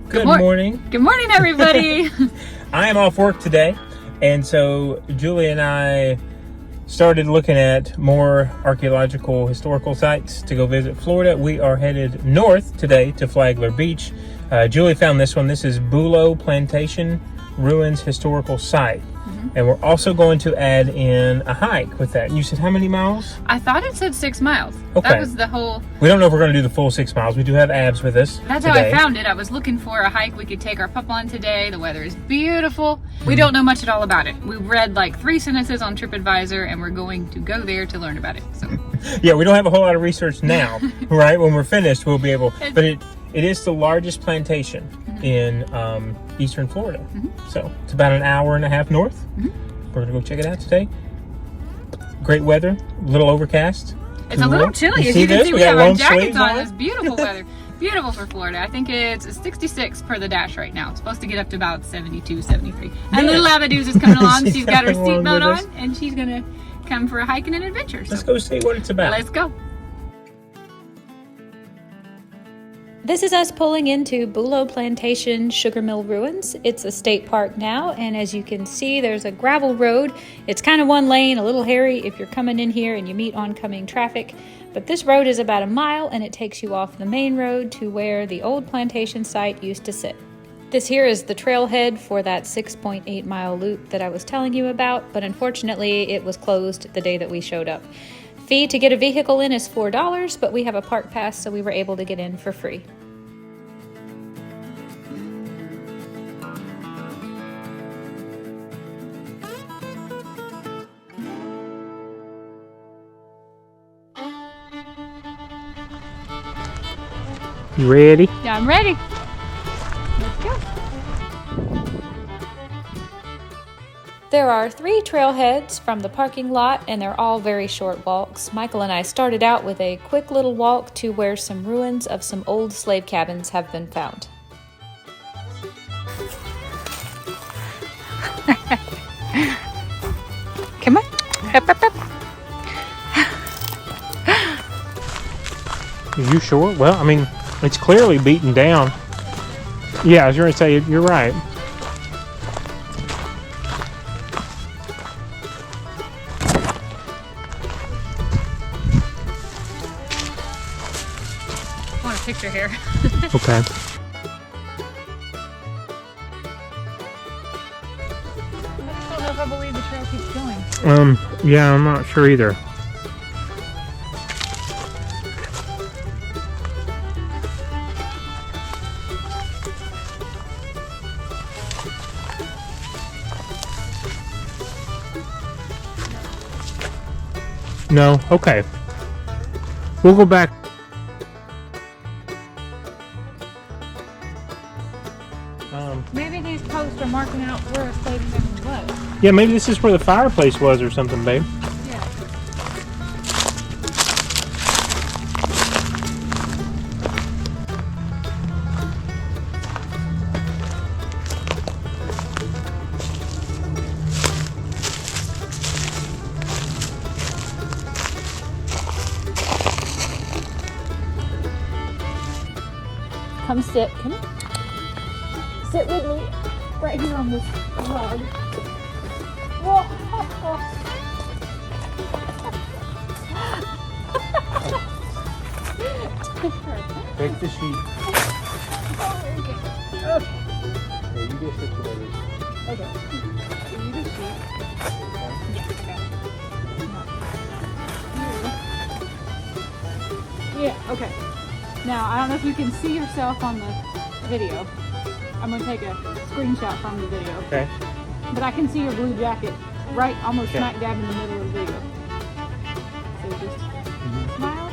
Good morning. Good morning, everybody. I am off work today, and so Julie and I started looking at more archaeological historical sites to go visit Florida. We are headed north today to Flagler Beach. Julie found this one. This is Bulow Plantation Ruins Historical Site. And we're also going to add in a hike with that. And you said how many miles? I thought it said 6 miles. Okay. That was the whole... We don't know if we're going to do the full 6 miles. We do have Abs with us That's today. how I found it. I was looking for a hike we could take our pup on today. The weather is beautiful. We don't know much at all about it. We read like 3 sentences on TripAdvisor, and we're going to go there to learn about it. So. Yeah, we don't have a whole lot of research now, right? When we're finished, we'll be able... But it is the largest plantation in eastern Florida. So it's about an hour and a half north. We're going to go check it out today. Great weather, a little overcast. It's a little chilly. As you can see, we have our jackets on. It's beautiful weather. Beautiful for Florida. I think it's 66 per the dash right now. It's supposed to get up to about 72, 73. And little Abadoos is coming along. She's got her seatbelt on, and she's going to come for a hike and an adventure. So. Let's go see what it's about. Let's go. This is us pulling into Bulow Plantation Sugar Mill Ruins. It's a state park now, and as you can see, there's a gravel road. It's kind of one lane, a little hairy if you're coming in here and you meet oncoming traffic. But this road is about a mile, and it takes you off the main road to where the old plantation site used to sit. This here is the trailhead for that 6.8 mile loop that I was telling you about, but unfortunately it was closed the day that we showed up. Fee to get a vehicle in is $4, but we have a park pass, so we were able to get in for free. You ready? Yeah, I'm ready. Let's go. There are 3 trailheads from the parking lot, and they're all very short walks. Michael and I started out with a quick little walk to where some ruins of some old slave cabins have been found. Come on. Up, up, up. Are you sure? Well, I mean, it's clearly beaten down. Yeah, I was going to say, you're right. I want a picture here. Okay. I don't know if I believe the trail keeps going. Yeah, I'm not sure either. No? Okay. We'll go back. Maybe these posts are marking out where a slave cabin was. Yeah, maybe this is where the fireplace was or something, babe. Yeah. Come sit. Come on. Sit with me right here on this log. Break the sheet. Okay. Yeah, you get situated. Okay. Can you just see? Yeah, okay. Now, I don't know if you can see yourself on the video. I'm going to take a screenshot from the video. Okay. But I can see your blue jacket right almost smack dab in the middle of the video. So just smile.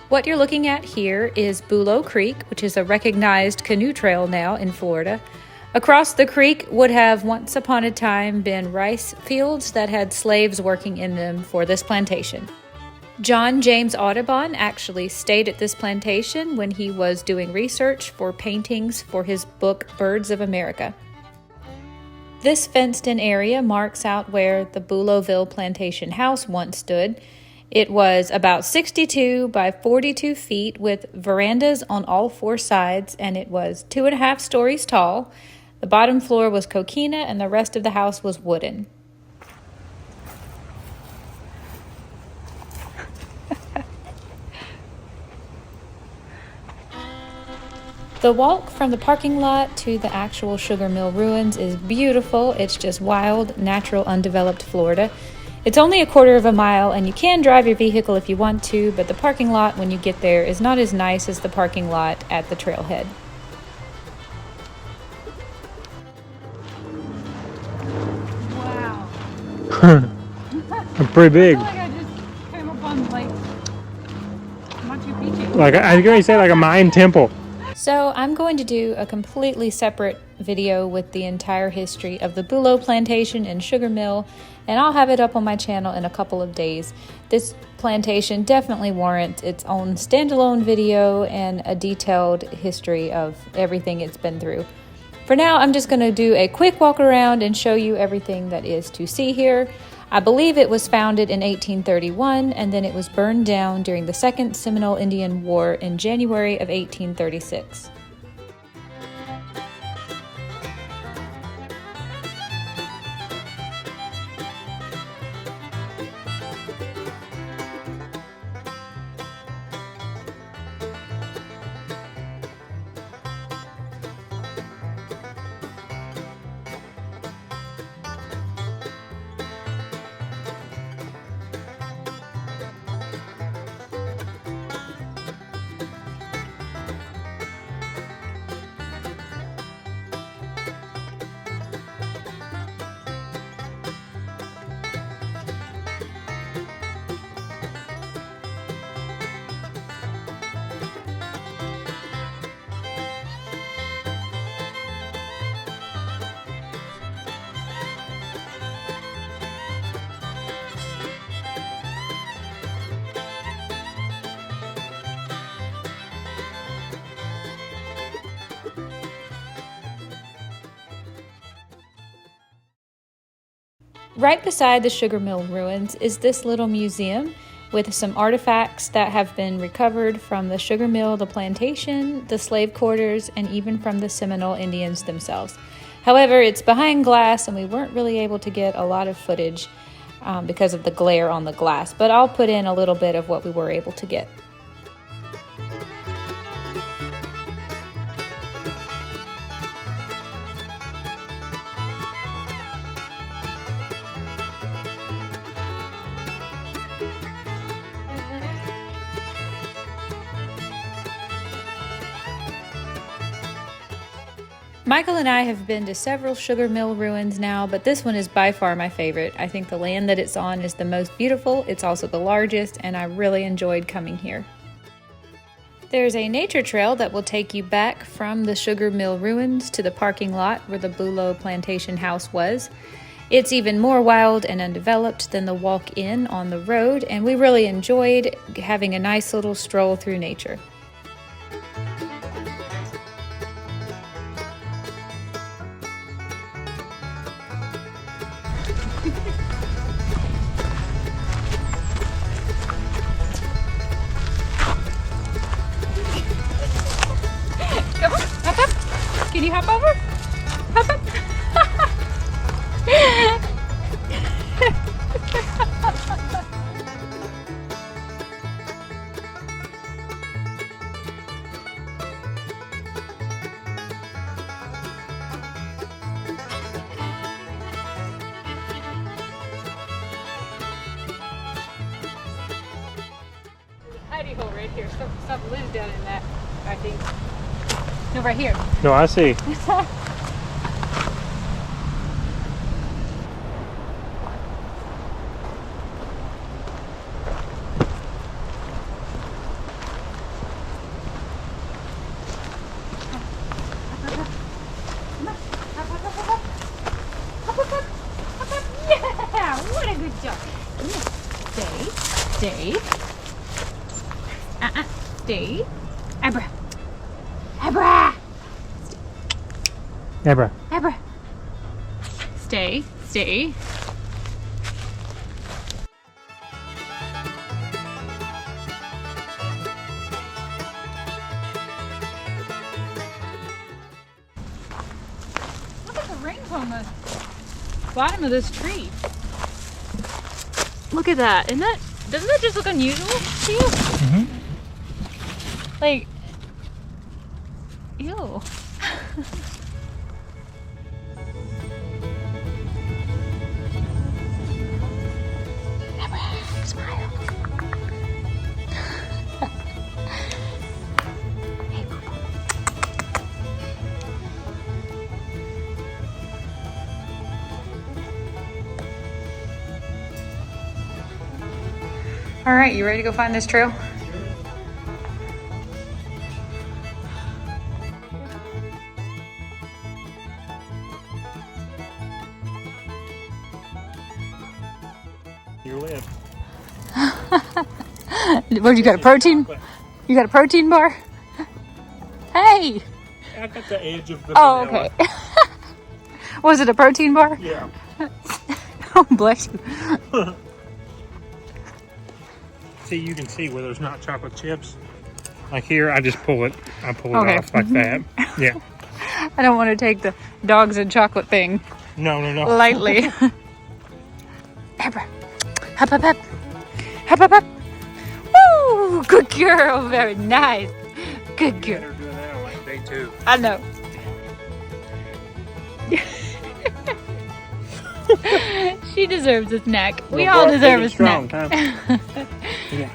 What you're looking at here is Bulow Creek, which is a recognized canoe trail now in Florida. Across the creek would have once upon a time been rice fields that had slaves working in them for this plantation. John James Audubon actually stayed at this plantation when he was doing research for paintings for his book Birds of America. This fenced-in area marks out where the Bulowville Plantation house once stood. It was about 62 by 42 feet with verandas on all four sides, and it was 2.5 stories tall. The bottom floor was coquina, and the rest of the house was wooden. The walk from the parking lot to the actual sugar mill ruins is beautiful. It's just wild, natural, undeveloped Florida. It's only 1/4 mile, and you can drive your vehicle if you want to, but the parking lot when you get there is not as nice as the parking lot at the trailhead. Wow. Pretty big. I feel like I just came up on like Machu Picchu. Like I was going to say, like a Mayan temple. So I'm going to do a completely separate video with the entire history of the Bulow Plantation and sugar mill, and I'll have it up on my channel in a couple of days. This plantation definitely warrants its own standalone video and a detailed history of everything it's been through. For now, I'm just going to do a quick walk around and show you everything that is to see here. I believe it was founded in 1831, and then it was burned down during the Second Seminole Indian War in January of 1836. Right beside the sugar mill ruins is this little museum with some artifacts that have been recovered from the sugar mill, the plantation, the slave quarters, and even from the Seminole Indians themselves. However, it's behind glass and we weren't really able to get a lot of footage because of the glare on the glass, but I'll put in a little bit of what we were able to get. Michael and I have been to several sugar mill ruins now, but this one is by far my favorite. I think the land that it's on is the most beautiful. It's also the largest, and I really enjoyed coming here. There's a nature trail that will take you back from the sugar mill ruins to the parking lot where the Bulow Plantation house was. It's even more wild and undeveloped than the walk-in on the road, and we really enjoyed having a nice little stroll through nature. Come on, hop up. Can you hop over? Hop up. Hidey hole right here. Stuff lives down in that, I think. No, right here. No, I see. Yeah! What a good job. Stay. stay. Abra. Abra. Abra. Abra. Stay. Stay. Look at the rings on the bottom of this tree. Look at that. Doesn't that just look unusual to you? Mm-hmm. Like, ew. Smile. Hey, boo. All right, you ready to go find this trail? Your lip. What, you got a protein? You got a protein bar? Hey! I got the edge of the Oh, vanilla. okay. Was it a protein bar? Yeah. Oh, bless you. See, you can see where there's not chocolate chips. Like here, I just pull it. I pull it Okay. off like that. Yeah. I don't want to take the dogs and chocolate thing No, no, no. lightly. Abra. Hop, hop, hop. Hop, hop, hop. Woo! Good girl. Very nice. Good girl. Better doing that on like day 2. I know. She deserves a snack. We all deserve a snack. Yeah.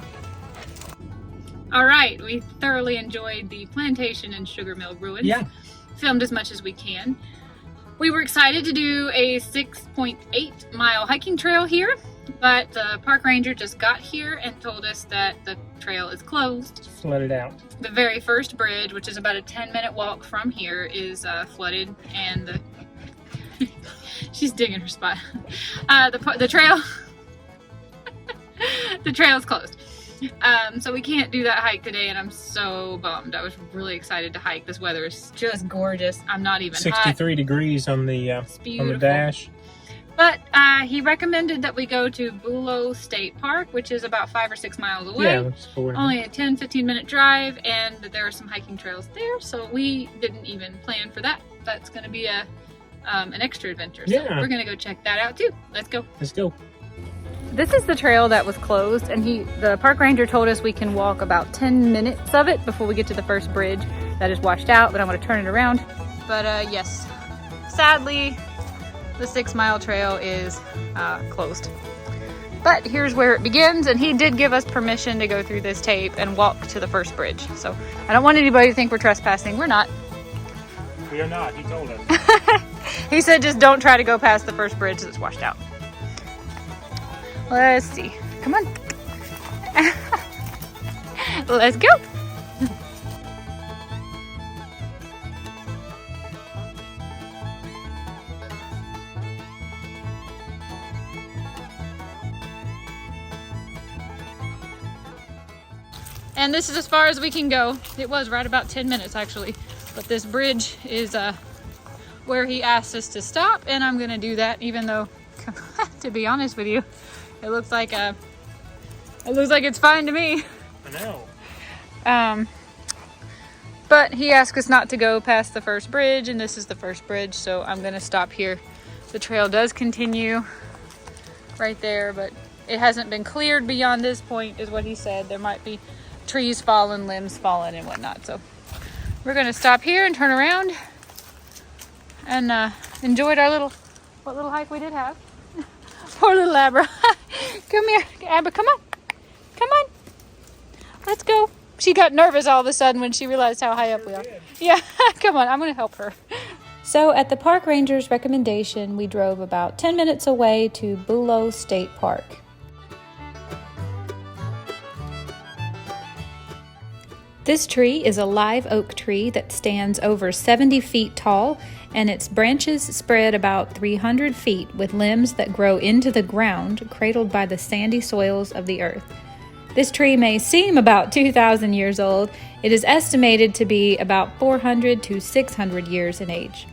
All right, we thoroughly enjoyed the Plantation and Sugar Mill ruins. Yeah. Filmed as much as we can. We were excited to do a 6.8 mile hiking trail here, but the park ranger just got here and told us that the trail is closed. Flooded out. The very first bridge, which is about a 10-minute walk from here, is flooded, and the she's digging her spot. The trail the trail's closed. So we can't do that hike today, and I'm so bummed. I was really excited to hike. This weather is just gorgeous. I'm not even 63 hot. degrees on the dash. But he recommended that we go to Bulow State Park, which is about 5 or 6 miles away. Yeah, it's 4. Only a 10-15 minute drive, and there are some hiking trails there, so we didn't even plan for that. That's going to be an extra adventure. So Yeah. we're going to go check that out too. Let's go. Let's go. This is the trail that was closed, and the park ranger told us we can walk about 10 minutes of it before we get to the first bridge that is washed out, but I'm going to turn it around. But yes, sadly, the 6 mile trail is closed. But here's where it begins, and he did give us permission to go through this tape and walk to the first bridge. So I don't want anybody to think we're trespassing. We're not. We are not, he told us. He said just don't try to go past the first bridge that's washed out. Let's see. Come on. Let's go. And this is as far as we can go. It was right about 10 minutes actually. But this bridge is where he asked us to stop, and I'm gonna do that, even though, to be honest with you, it looks like it's fine to me. I know. But he asked us not to go past the first bridge, and this is the first bridge, so I'm gonna stop here. The trail does continue right there, but it hasn't been cleared beyond this point, is what he said. There might be trees falling, limbs falling, and whatnot. So we're gonna stop here and turn around and enjoyed our little hike we did have. Poor little Abra. Come here, Abra, come on. Come on. Let's go. She got nervous all of a sudden when she realized how high up we are. Yeah, come on, I'm gonna help her. So at the park ranger's recommendation, we drove about 10 minutes away to Bulow State Park. This tree is a live oak tree that stands over 70 feet tall, and its branches spread about 300 feet with limbs that grow into the ground, cradled by the sandy soils of the earth. This tree may seem about 2,000 years old. It is estimated to be about 400 to 600 years in age.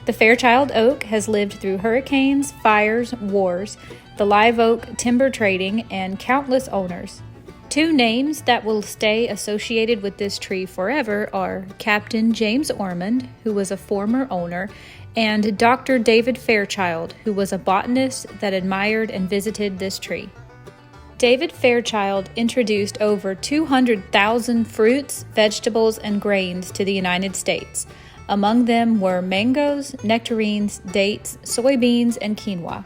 The Fairchild oak has lived through hurricanes, fires, wars, the live oak timber trading, and countless owners. Two names that will stay associated with this tree forever are Captain James Ormond, who was a former owner, and Dr. David Fairchild, who was a botanist that admired and visited this tree. David Fairchild introduced over 200,000 fruits, vegetables, and grains to the United States. Among them were mangoes, nectarines, dates, soybeans, and quinoa.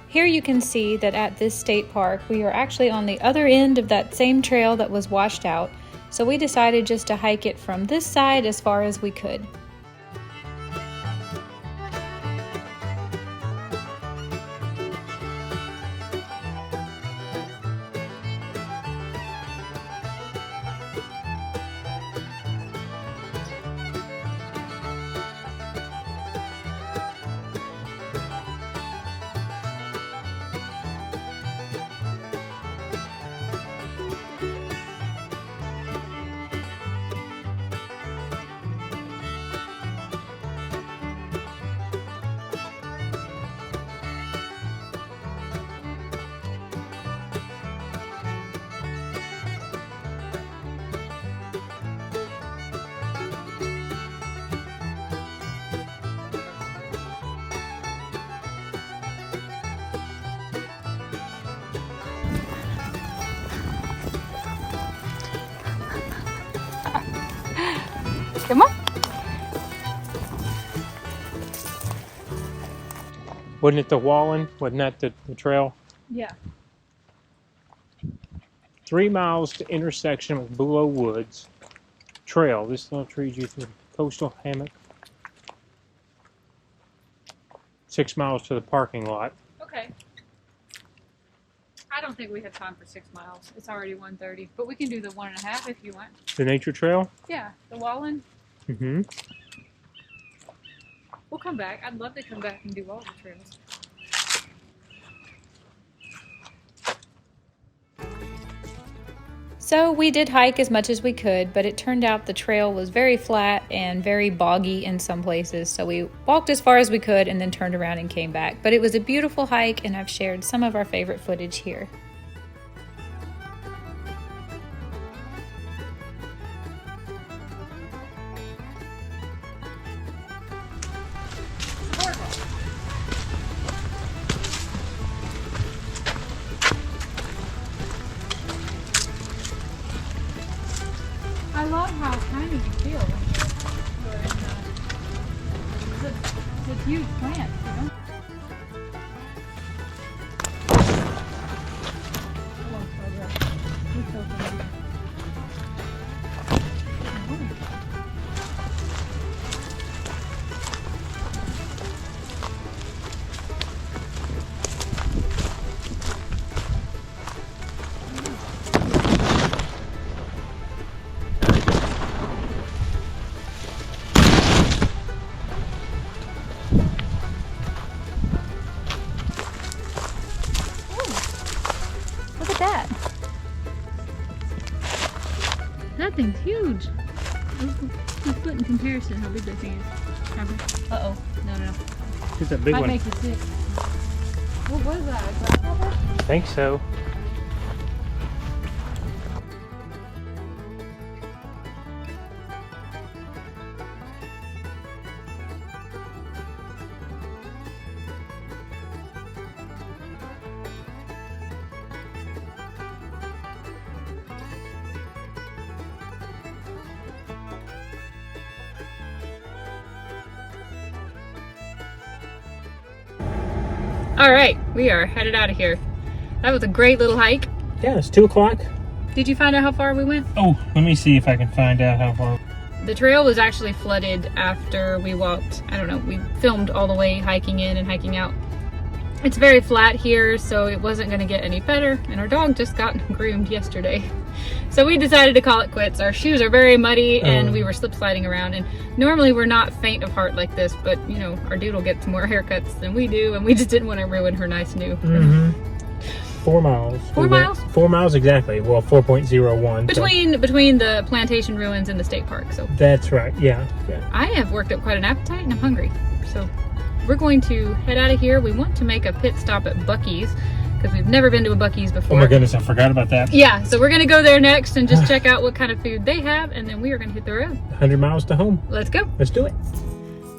Here you can see that at this state park, we are actually on the other end of that same trail that was washed out, so we decided just to hike it from this side as far as we could. Come on. Wasn't it the Wallen? Wasn't that the trail? Yeah. 3 miles to intersection with Bulow Woods. Trail. This little trees you through coastal hammock. 6 miles to the parking lot. Okay. I don't think we have time for 6 miles. It's already 1:30, but we can do the 1.5 if you want. The nature trail? Yeah, the Wallen. Mm-hmm. We'll come back. I'd love to come back and do all the trails. So we did hike as much as we could, but it turned out the trail was very flat and very boggy in some places. So we walked as far as we could and then turned around and came back. But it was a beautiful hike, and I've shared some of our favorite footage here. I love how tiny you feel when you're it's a huge plant, you know? Look at that. That thing's huge. Let's put in comparison how big that thing is. Uh-oh. No. It's a big Might one. make you sick. What was that? A grasshopper? I think so. All right, we are headed out of here. That was a great little hike. Yeah, it's 2 o'clock. Did you find out how far we went? Oh, let me see if I can find out how far. The trail was actually flooded after we walked. I don't know, we filmed all the way hiking in and hiking out. It's very flat here, so it wasn't going to get any better, and our dog just got groomed yesterday. So we decided to call it quits. Our shoes are very muddy, and we were slip sliding around, and normally we're not faint of heart like this, but you know, our doodle gets more haircuts than we do, and we just didn't want to ruin her nice new. 4 miles. 4 miles? 4 miles exactly. Well, 4.01. Between the Plantation ruins and the state park. So that's right. Yeah. I have worked up quite an appetite, and I'm hungry. So we're going to head out of here. We want to make a pit stop at Buc-cee's because we've never been to a Buc-cee's before. Oh my goodness, I forgot about that. Yeah, so we're going to go there next and just check out what kind of food they have, and then we are going to hit the road. 100 miles to home. Let's go. Let's do it.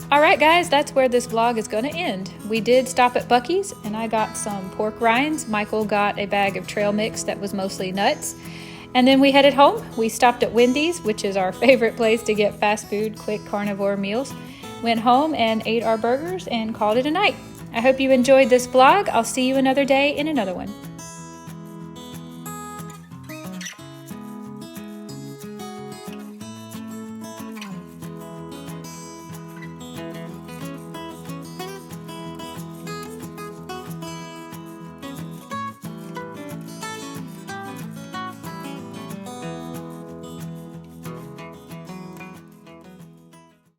All right, guys, that's where this vlog is going to end. We did stop at Buc-cee's, and I got some pork rinds. Michael got a bag of trail mix that was mostly nuts. And then we headed home. We stopped at Wendy's, which is our favorite place to get fast food, quick carnivore meals. Went home and ate our burgers and called it a night. I hope you enjoyed this vlog. I'll see you another day in another one.